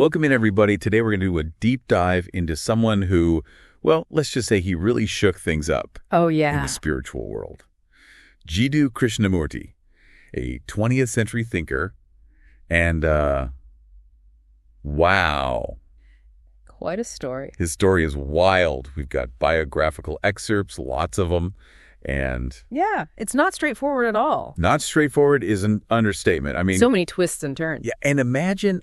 Welcome in, everybody. Today we're going to do a deep dive into someone who, well, let's just say he really shook things up Oh, in yeah. the spiritual world. Jiddu Krishnamurthy, a 20th century thinker, and wow. Quite a story. His story is wild. We've got biographical excerpts, lots of them, and Yeah, it's not straightforward at all. not straightforward is an understatement. I mean, So many twists and turns. yeah, and imagine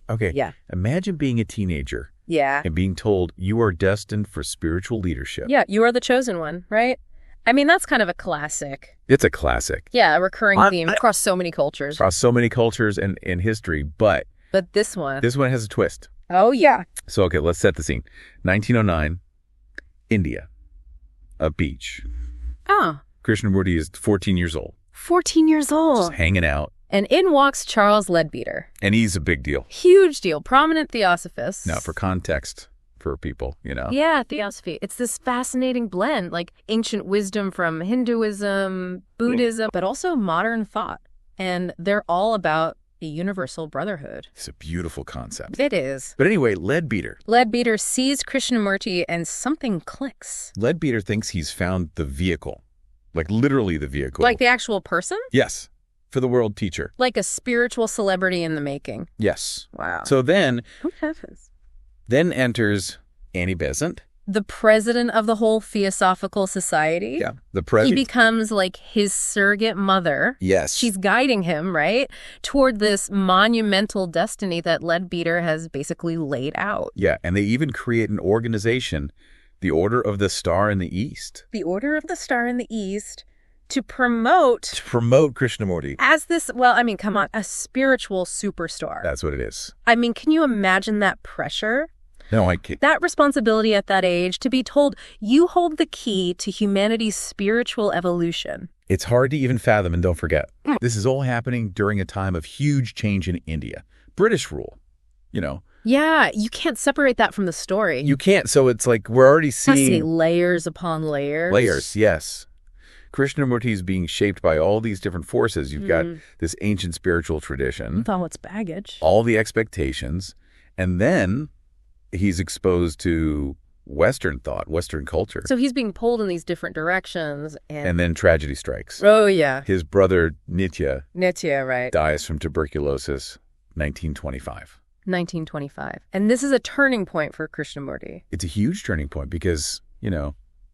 being a teenager Yeah. and being told you are destined for spiritual leadership. Yeah, you are the chosen one, right? I mean, that's kind of a classic. It's a classic Yeah, a recurring theme across so many cultures. across so many cultures and in history, but But this one. this one has a twist. Oh, yeah. So, okay, let's set the scene. 1909, India, a beach. Oh, Krishnamurthy is 14 years old, 14 years old. just hanging out, And in walks Charles Leadbeater. and he's a big deal. Huge deal. Prominent theosophist. Now, for context for people, Yeah, theosophy. It's this fascinating blend, like ancient wisdom from Hinduism, Buddhism, but also modern thought. And they're all about a universal brotherhood. It's a beautiful concept. It is. But anyway, Leadbeater. Leadbeater sees Krishnamurthy and something clicks. Leadbeater thinks he's found the vehicle, like literally the vehicle. Like the actual person? Yes, for the world teacher. Like a spiritual celebrity in the making. Yes. Wow. So then Who heavens? enters Annie Besant. The president of the whole Theosophical Society. Yeah, the He president. becomes like his surrogate mother. Yes. She's guiding him, right, toward this monumental destiny that Leadbeater has basically laid out. Yeah, and they even create an organization, the Order of the Star in the East, The Order of the Star in the East, to promote to promote Krishnamurthy. as this, well, I mean, come on, a spiritual superstar. That's what it is. I mean, can you imagine that pressure? No, I can't. That responsibility at that age to be told you hold the key to humanity's spiritual evolution. It's hard to even fathom, and don't forget, this is all happening during a time of huge change in India. British rule, Yeah, you can't separate that from the story. You can't, so it's like we're already I see seeing layers upon layers. layers, yes. Krishnamurti is being shaped by all these different forces. You've got this ancient spiritual tradition, Thought what's baggage? all the expectations, and then he's exposed to Western thought, Western culture, So he's being pulled in these different directions. and then tragedy strikes. Oh, yeah. His brother, Nitya, Nitya, right. dies from tuberculosis, 1925. 1925. And this is a turning point for Krishnamurthy. It's a huge turning point because,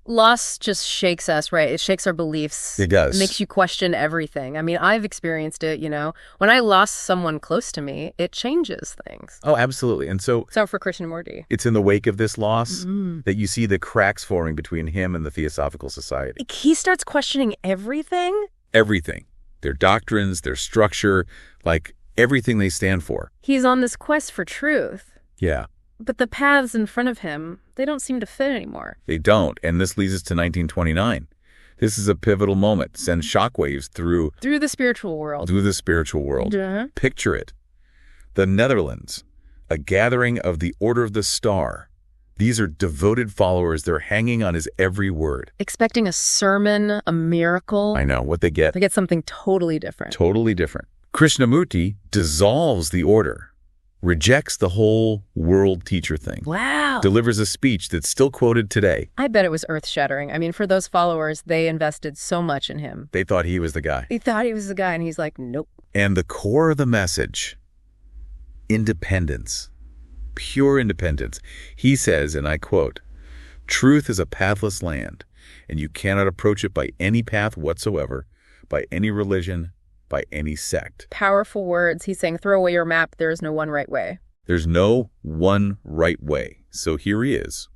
Loss just shakes us, right? It shakes our beliefs. it does. It makes you question everything. I mean, I've experienced it, When I lost someone close to me, it changes things. Oh, absolutely. And so So for Krishnamurthy. it's in the wake of this loss that you see the cracks forming between him and the Theosophical Society. He starts questioning everything. Everything. Their doctrines, their structure, like everything they stand for. He's on this quest for truth. Yeah, But the paths in front of him, they don't seem to fit anymore. they don't. And this leads us to 1929. This is a pivotal moment. Sends shockwaves through Through the spiritual world. the spiritual world. Uh-huh. Picture it. The Netherlands, a gathering of the Order of the Star. These are devoted followers. They're hanging on his every word. Expecting a sermon, a miracle. I know what they get. They get something totally different. Totally different. Krishnamurti dissolves the order, rejects the whole world teacher thing, Wow. delivers a speech that's still quoted today. I bet it was earth-shattering. I mean, for those followers, they invested so much in him. They thought he was the guy. He thought he was the guy, and he's like, nope. And the core of the message, independence, pure independence. He says, and I quote, "Truth is a pathless land, and you cannot approach it by any path whatsoever, by any religion, by any sect. Powerful words. He's saying, throw away your map. There is no one right way. There's no one right way." So here he is,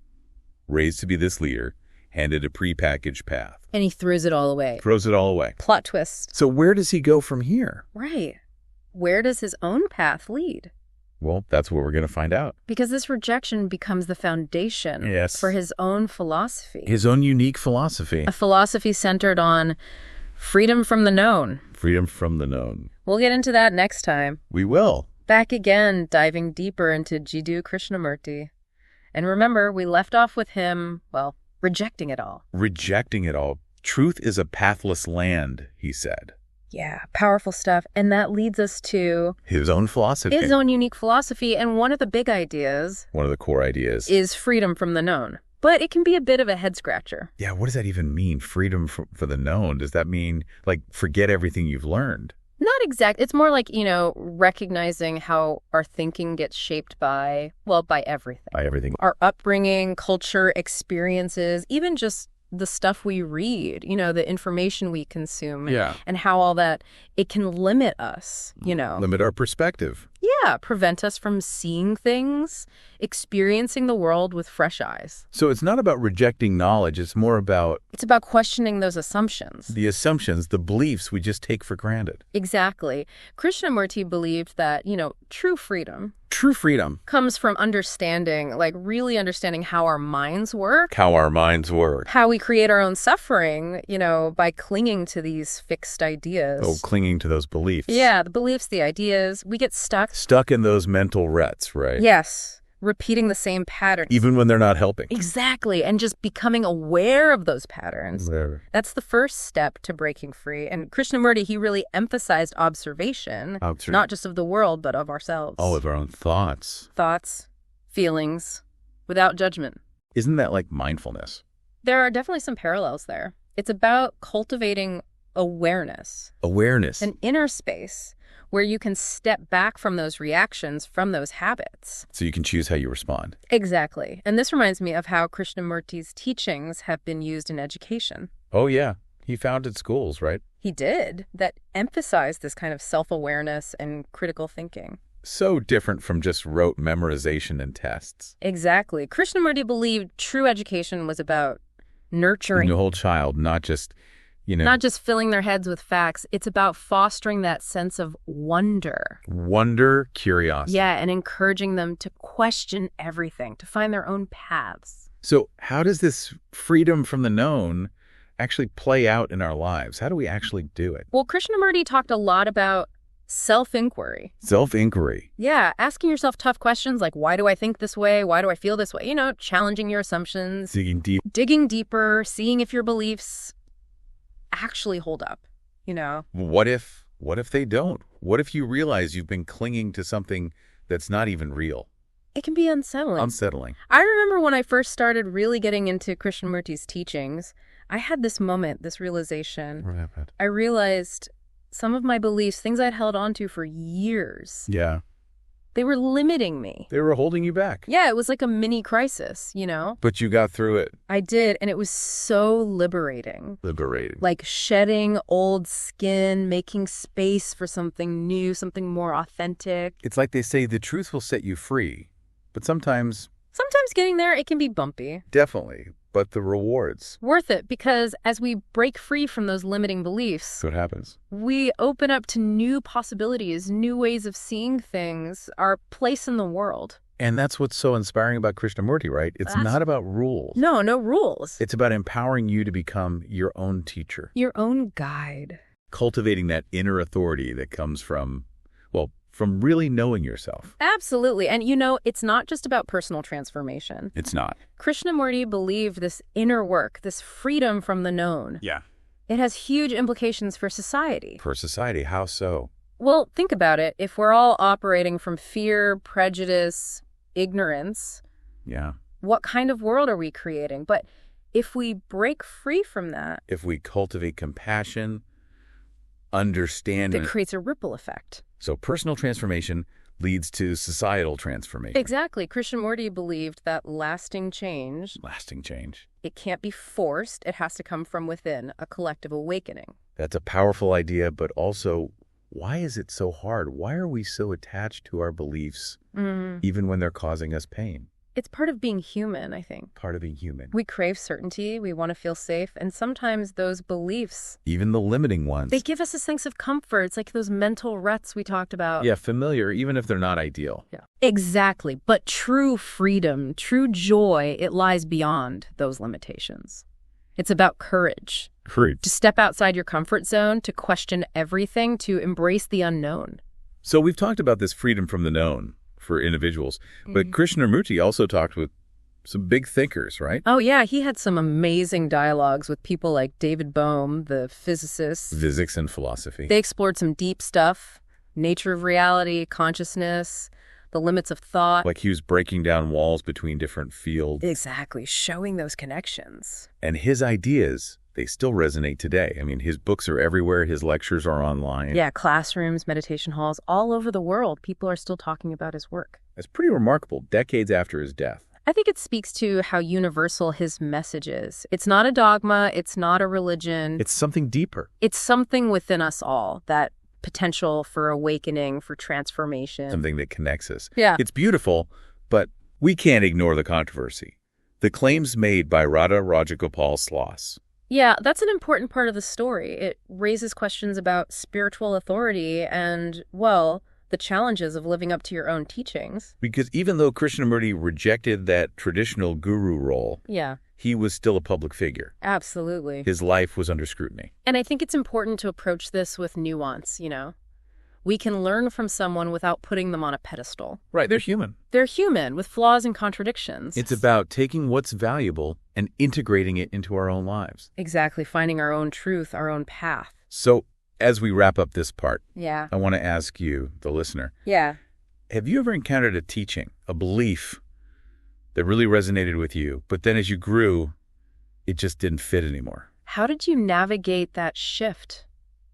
raised to be this leader, handed a prepackaged path. And he throws it all away. Throws it all away. Plot twist. So where does he go from here? Right. Where does his own path lead? Well, that's what we're going to find out. Because this rejection becomes the foundation Yes. for his own philosophy. His own unique philosophy. A philosophy centered on freedom from the known. Freedom from the known. We'll get into that next time. We will. Back again, diving deeper into Jiddu Krishnamurthy. And remember, we left off with him, rejecting it all. Rejecting it all. Truth is a pathless land, he said. Yeah, powerful stuff. And that leads us to His own philosophy. his own unique philosophy. And one of the big ideas One of the core ideas. is freedom from the known. But it can be a bit of a head scratcher. Yeah, what does that even mean? Freedom for the known? Does that mean, like, forget everything you've learned? Not exact. It's more like, recognizing how our thinking gets shaped by everything. By everything. Our upbringing, culture, experiences, even just the stuff we read, the information we consume. Yeah. And how all that, it can limit us, Limit our perspective. Yeah, prevent us from seeing things, experiencing the world with fresh eyes. So it's not about rejecting knowledge. It's more about It's about questioning those assumptions. the assumptions, the beliefs we just take for granted. Exactly. Krishnamurthy believed that, true freedom True freedom. comes from understanding, like really understanding how our minds work, How our minds work. how we create our own suffering, by clinging to these fixed ideas. Oh, clinging to those beliefs. Yeah, the beliefs, the ideas, we get stuck. Stuck in those mental ruts, right? Yes, repeating the same pattern. Even when they're not helping. Exactly, and just becoming aware of those patterns. Whatever. That's the first step to breaking free. And Krishnamurti, he really emphasized observation, not just of the world, but of ourselves. All of our own thoughts. Thoughts, feelings, without judgment. Isn't that like mindfulness? There are definitely some parallels there. It's about cultivating awareness, Awareness. an inner space where you can step back from those reactions, from those habits. So you can choose how you respond. Exactly. And this reminds me of how Krishnamurti's teachings have been used in education. Oh, yeah. He founded schools, right? He did, that emphasized this kind of self-awareness and critical thinking. So different from just rote memorization and tests. Exactly. Krishnamurti believed true education was about nurturing. The whole child, not just, Not just filling their heads with facts. It's about fostering that sense of wonder. wonder, curiosity. Yeah, and encouraging them to question everything, to find their own paths. So how does this freedom from the known actually play out in our lives? How do we actually do it? Well, Krishnamurti talked a lot about self-inquiry. Self-inquiry. Yeah, asking yourself tough questions like, why do I think this way? Why do I feel this way? Challenging your assumptions. Digging deep. Digging deeper, seeing if your beliefs actually hold up, What if they don't? What if you realize you've been clinging to something that's not even real? It can be unsettling. Unsettling. I remember when I first started really getting into Krishnamurti's teachings, I had this moment, this realization. What happened? I realized some of my beliefs, things I'd held on to for years, Yeah. they were limiting me. They were holding you back. Yeah, it was like a mini crisis, But you got through it. I did, and it was so liberating. Liberating. Like shedding old skin, making space for something new, something more authentic. It's like they say the truth will set you free. But sometimes, Getting there, it can be bumpy. definitely, but the rewards. Worth it, because as we break free from those limiting beliefs, That's what happens. we open up to new possibilities, new ways of seeing things, our place in the world. And that's what's so inspiring about Krishnamurti, right? It's not about rules. No rules. It's about empowering you to become your own teacher. Your own guide. Cultivating that inner authority that comes from really knowing yourself. Absolutely. And it's not just about personal transformation. It's not. Krishnamurti believed this inner work, this freedom from the known. Yeah. It has huge implications for society. For society, how so? Well, think about it. If we're all operating from fear, prejudice, ignorance, Yeah. what kind of world are we creating? But if we break free from that, If we cultivate compassion, understanding. that creates a ripple effect. So personal transformation leads to societal transformation. Exactly. Krishnamurti believed that lasting change, Lasting change. it can't be forced. It has to come from within, a collective awakening. That's a powerful idea, but also, why is it so hard? Why are we so attached to our beliefs, even when they're causing us pain? It's part of being human, I think. Part of being human. We crave certainty. We want to feel safe. And sometimes those beliefs, Even the limiting ones. they give us a sense of comfort. It's like those mental ruts we talked about. Yeah, familiar, even if they're not ideal. Yeah. Exactly. But true freedom, true joy, it lies beyond those limitations. It's about courage. Courage. To step outside your comfort zone, to question everything, to embrace the unknown. So we've talked about this freedom from the known for individuals, but Krishnamurti also talked with Some big thinkers, right? Oh, yeah, he had some amazing dialogues with people like David Bohm, the physicist. Physics and philosophy. They explored some deep stuff, nature of reality, consciousness, the limits of thought. Like he was breaking down walls between different fields. Exactly, showing those connections. And his ideas, they still resonate today. I mean, his books are everywhere. His lectures are online. Yeah, classrooms, meditation halls, all over the world, people are still talking about his work. It's pretty remarkable, decades after his death. I think it speaks to how universal his message is. It's not a dogma. It's not a religion. It's something deeper. It's something within us all, that potential for awakening, for transformation. Something that connects us. Yeah. It's beautiful, but we can't ignore the controversy. The claims made by Radha Rajagopal Sloss. Yeah, that's an important part of the story. It raises questions about spiritual authority and, well, the challenges of living up to your own teachings. Because even though Krishnamurti rejected that traditional guru role, Yeah, he was still a public figure. absolutely. His life was under scrutiny. And I think it's important to approach this with nuance, you know? We can learn from someone without putting them on a pedestal. Right, they're human. They're human with flaws and contradictions. It's about taking what's valuable and integrating it into our own lives. Exactly, finding our own truth, our own path. So, as we wrap up this part, Yeah. I want to ask you, the listener, Yeah. have you ever encountered a teaching, a belief that really resonated with you, but then as you grew, it just didn't fit anymore? How did you navigate that shift,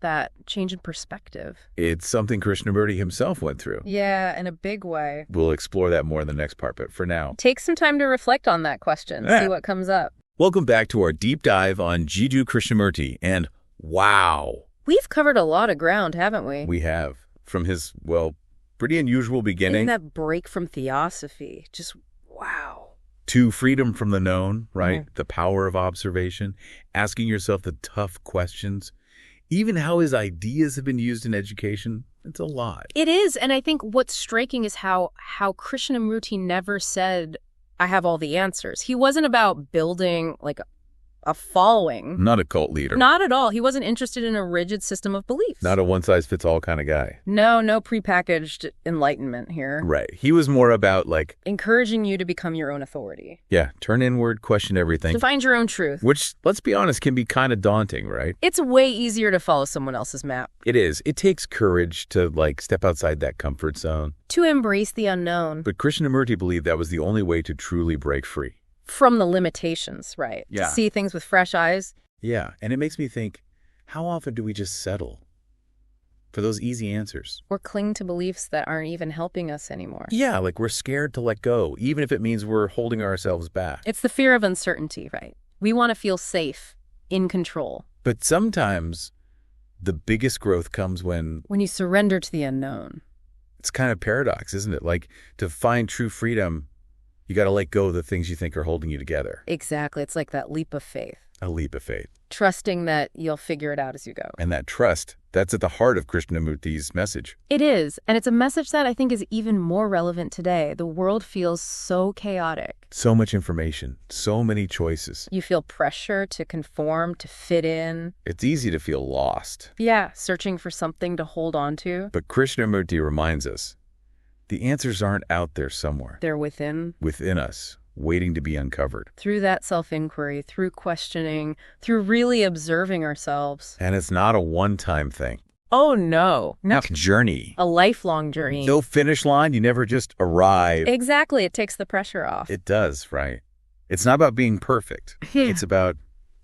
that change in perspective? It's something Krishnamurti himself went through. Yeah, in a big way. We'll explore that more in the next part, but for now, Take some time to reflect on that question, see what comes up. welcome back to our deep dive on Jiddu Krishnamurthy. And wow, We've covered a lot of ground, haven't we? we have, from his, well, pretty unusual beginning In that break from theosophy, just wow. to freedom from the known, right? The power of observation, asking yourself the tough questions, even how his ideas have been used in education. It's a lot. It is, and I think what's striking is how Krishnamurti never said, I have all the answers. He wasn't about building like a following. Not a cult leader. Not at all. He wasn't interested in a rigid system of beliefs. Not a one-size-fits-all kind of guy. No prepackaged enlightenment here. Right. He was more about like, Encouraging you to become your own authority. yeah, turn inward, question everything. To find your own truth. Which, let's be honest, can be kind of daunting, right? It's way easier to follow someone else's map. It is. It takes courage to like step outside that comfort zone. To embrace the unknown. But Krishnamurti believed that was the only way to truly break free. From the limitations, right? Yeah. To see things with fresh eyes. Yeah, and it makes me think, how often do we just settle for those easy answers? Or cling to beliefs that aren't even helping us anymore. Yeah, like we're scared to let go, even if it means we're holding ourselves back. It's the fear of uncertainty, right? We want to feel safe, in control. But sometimes the biggest growth comes when When you surrender to the unknown. it's kind of paradox, isn't it? Like to find true freedom, you got to let go of the things you think are holding you together. Exactly. It's like that leap of faith. A leap of faith. Trusting that you'll figure it out as you go. And that trust, that's at the heart of Krishnamurti's message. It is. And it's a message that I think is even more relevant today. The world feels so chaotic. So much information, so many choices. You feel pressure to conform, to fit in. It's easy to feel lost. Yeah, searching for something to hold on to. But Krishnamurti reminds us, the answers aren't out there somewhere. They're within us, waiting to be uncovered. through that self-inquiry, through questioning, through really observing ourselves. And it's not a one-time thing. Oh, no. It's a journey. A lifelong journey. No finish line. You never just arrive. Exactly. It takes the pressure off. It does, right? It's not about being perfect. It's about,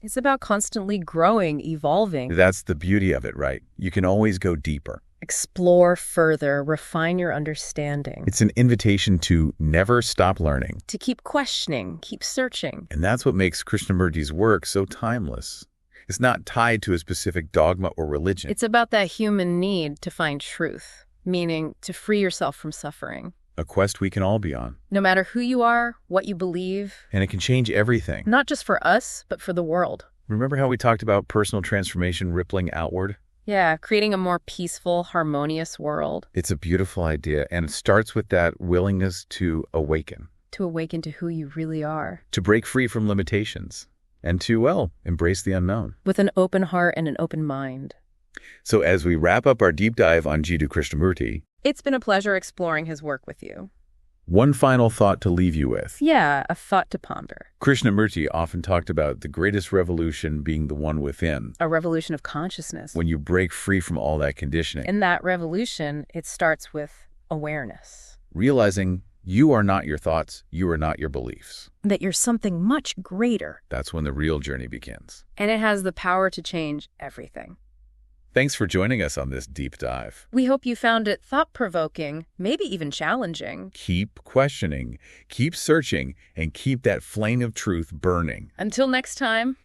It's about constantly growing, evolving. that's the beauty of it, right? You can always go deeper. Explore further, refine your understanding. It's an invitation to never stop learning. To keep questioning, keep searching. And that's what makes Krishnamurti's work so timeless. It's not tied to a specific dogma or religion. It's about that human need to find truth, meaning to free yourself from suffering. A quest we can all be on. No matter who you are, what you believe, And it can change everything. not just for us, but for the world. Remember how we talked about personal transformation rippling outward? Yeah, creating a more peaceful, harmonious world. It's a beautiful idea, and it starts with that willingness to awaken, To awaken to who you really are. to break free from limitations, and to, well, embrace the unknown. With an open heart and an open mind. So as we wrap up our deep dive on Jiddu Krishnamurthy, It's been a pleasure exploring his work with you. One final thought to leave you with. Yeah, a thought to ponder. Krishnamurthy often talked about the greatest revolution being the one within. A revolution of consciousness. When you break free from all that conditioning. In that revolution, it starts with awareness. Realizing you are not your thoughts, you are not your beliefs. That you're something much greater. That's when the real journey begins. And it has the power to change everything. Thanks for joining us on this deep dive. We hope you found it thought-provoking, maybe even challenging. Keep questioning, keep searching, and keep that flame of truth burning. Until next time.